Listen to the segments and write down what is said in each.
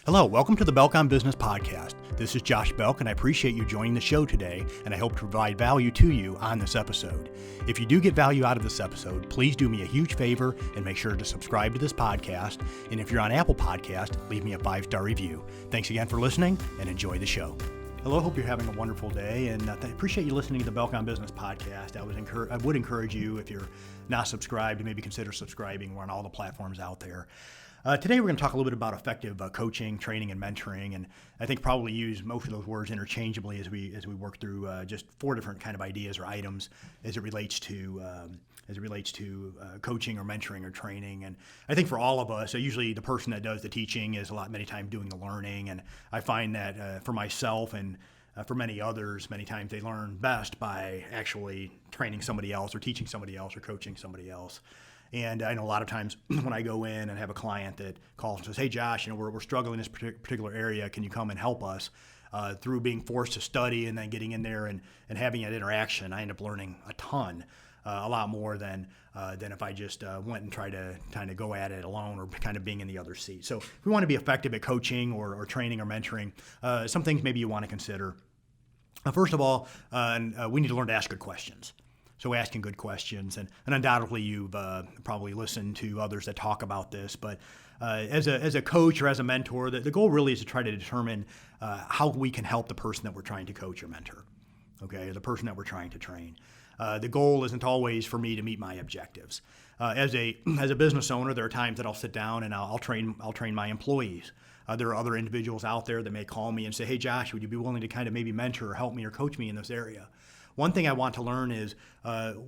Hello, welcome to the Belk on Business podcast. This is Josh Belk, and I appreciate you joining the show today, and I hope to provide value to you on this episode. If you do get value out of this episode, please do me a huge favor and make sure to subscribe to this podcast. And if you're on Apple Podcast, leave me a 5-star review. Thanks again for listening, and enjoy the show. Hello, hope you're having a wonderful day, and I appreciate you listening to the Belk on Business podcast. I would encourage you, if you're not subscribed, to maybe consider subscribing. We're on all the platforms out there. Today we're going to talk a little bit about effective coaching, training, and mentoring, and I think probably use most of those words interchangeably as we work through just 4 different kind of ideas or items as it relates to coaching or mentoring or training. And I think for all of us, usually the person that does the teaching is many times doing the learning, and I find that for myself and for many others, many times they learn best by actually training somebody else or teaching somebody else or coaching somebody else. And I know a lot of times when I go in and have a client that calls and says, "Hey, Josh, we're struggling in this particular area. Can you come and help us?" Through being forced to study and then getting in there and having that interaction, I end up learning a ton, a lot more than if I just went and tried to kind of go at it alone or kind of being in the other seat. So if we want to be effective at coaching or training or mentoring, some things maybe you want to consider. First of all, we need to learn to ask good questions. So asking good questions, and undoubtedly you've probably listened to others that talk about this, but as a coach or as a mentor, the goal really is to try to determine how we can help the person that we're trying to coach or mentor, okay, or the person that we're trying to train. The goal isn't always for me to meet my objectives. As a business owner, there are times that I'll sit down and I'll train my employees. There are other individuals out there that may call me and say, "Hey, Josh, would you be willing to kind of maybe mentor or help me or coach me in this area?" One thing I want to learn is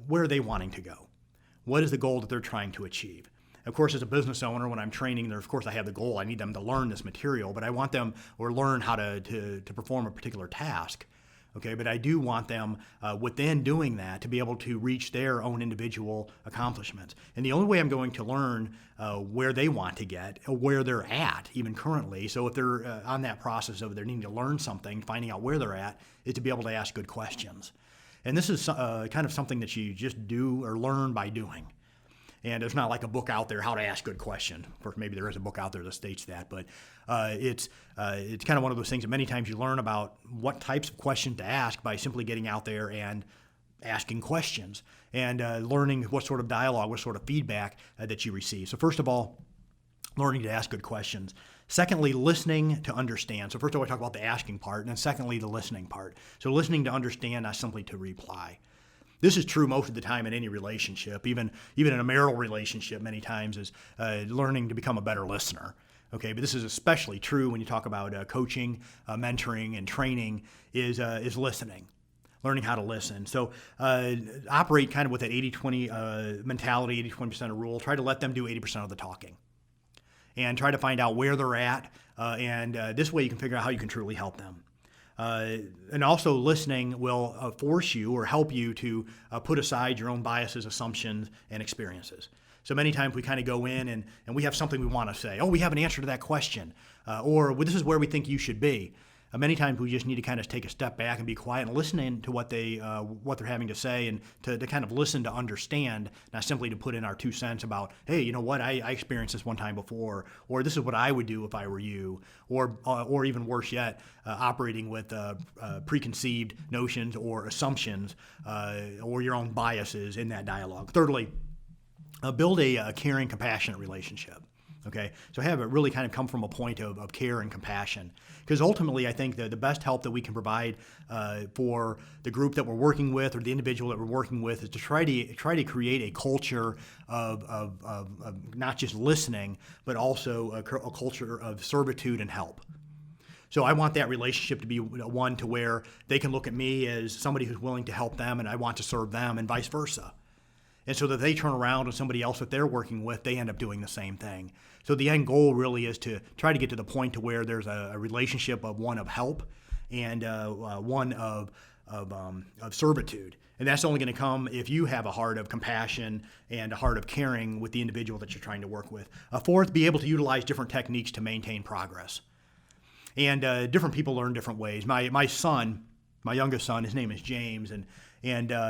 where are they wanting to go? What is the goal that they're trying to achieve? Of course, as a business owner, when I'm training, of course I have the goal. I need them to learn this material, but I want them or learn how to perform a particular task. Okay, but I do want them within doing that to be able to reach their own individual accomplishments. And the only way I'm going to learn where they want to get, or where they're at, even currently. So if they're on that process of they're needing to learn something, finding out where they're at, is to be able to ask good questions. And this is kind of something that you just do or learn by doing. And there's not like a book out there, How to Ask Good Questions. Of course, maybe there is a book out there that states that, but it's kind of one of those things that many times you learn about what types of questions to ask by simply getting out there and asking questions and learning what sort of dialogue, what sort of feedback that you receive. So first of all, learning to ask good questions. Secondly, listening to understand. So first of all, I talk about the asking part, and then secondly, the listening part. So listening to understand, not simply to reply. This is true most of the time in any relationship, even in a marital relationship many times, is learning to become a better listener. Okay, but this is especially true when you talk about coaching, mentoring, and training is listening. Learning how to listen. So operate kind of with that 80-20 mentality, 80-20% rule. Try to let them do 80% of the talking. And try to find out where they're at, and this way you can figure out how you can truly help them. And also listening will force you or help you to put aside your own biases, assumptions, and experiences. So many times we kind of go in and we have something we want to say. Oh, we have an answer to that question. Or well, this is where we think you should be. Many times we just need to kind of take a step back and be quiet and listen in to what they're having to say, and to kind of listen to understand, not simply to put in our 2 cents about, hey, you know what, I experienced this one time before, or this is what I would do if I were you, or even worse yet, operating with preconceived notions or assumptions or your own biases in that dialogue. Thirdly, build a caring, compassionate relationship. Okay, so have it really kind of come from a point of care and compassion, because ultimately I think the best help that we can provide for the group that we're working with or the individual that we're working with is to try to create a culture of not just listening, but also a culture of servitude and help. So I want that relationship to be one to where they can look at me as somebody who's willing to help them, and I want to serve them, and vice versa. And so that they turn around and somebody else that they're working with, they end up doing the same thing. So the end goal really is to try to get to the point to where there's a relationship of one of help and one of servitude. And that's only going to come if you have a heart of compassion and a heart of caring with the individual that you're trying to work with. Fourth, be able to utilize different techniques to maintain progress. And different people learn different ways. My son, my youngest son, his name is James, and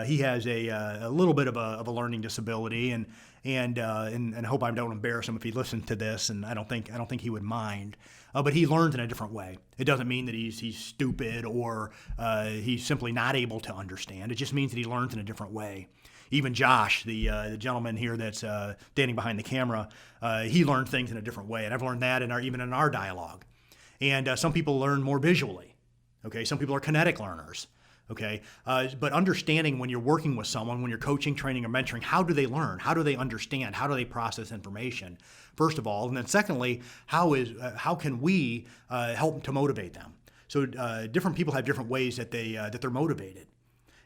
he has a little bit of a learning disability, and and I hope I don't embarrass him if he listens to this, and I don't think he would mind. But he learns in a different way. It doesn't mean that he's stupid or he's simply not able to understand. It just means that he learns in a different way. Even Josh, the gentleman here that's standing behind the camera, he learned things in a different way, and I've learned that even in our dialogue. And some people learn more visually. Okay, some people are kinetic learners. Okay, but understanding when you're working with someone, when you're coaching, training, or mentoring, how do they learn? How do they understand? How do they process information? First of all, and then secondly, how can we help to motivate them? So different people have different ways that they're motivated,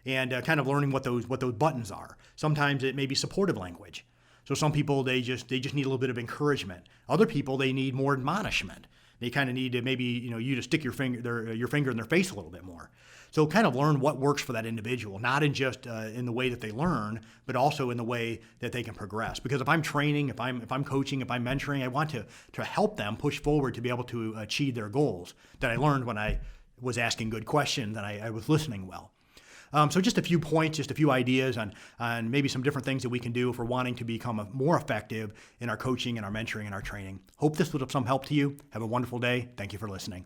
and kind of learning what those buttons are. Sometimes it may be supportive language. So some people they just need a little bit of encouragement. Other people they need more admonishment. They kind of need to maybe you to stick your finger in their face a little bit more. So kind of learn what works for that individual, not in just in the way that they learn, but also in the way that they can progress. Because if I'm training, if I'm coaching, if I'm mentoring, I want to help them push forward to be able to achieve their goals that I learned when I was asking good questions and I was listening well. So just a few points, just a few ideas on maybe some different things that we can do if we're wanting to become more effective in our coaching and our mentoring and our training. Hope this was of some help to you. Have a wonderful day. Thank you for listening.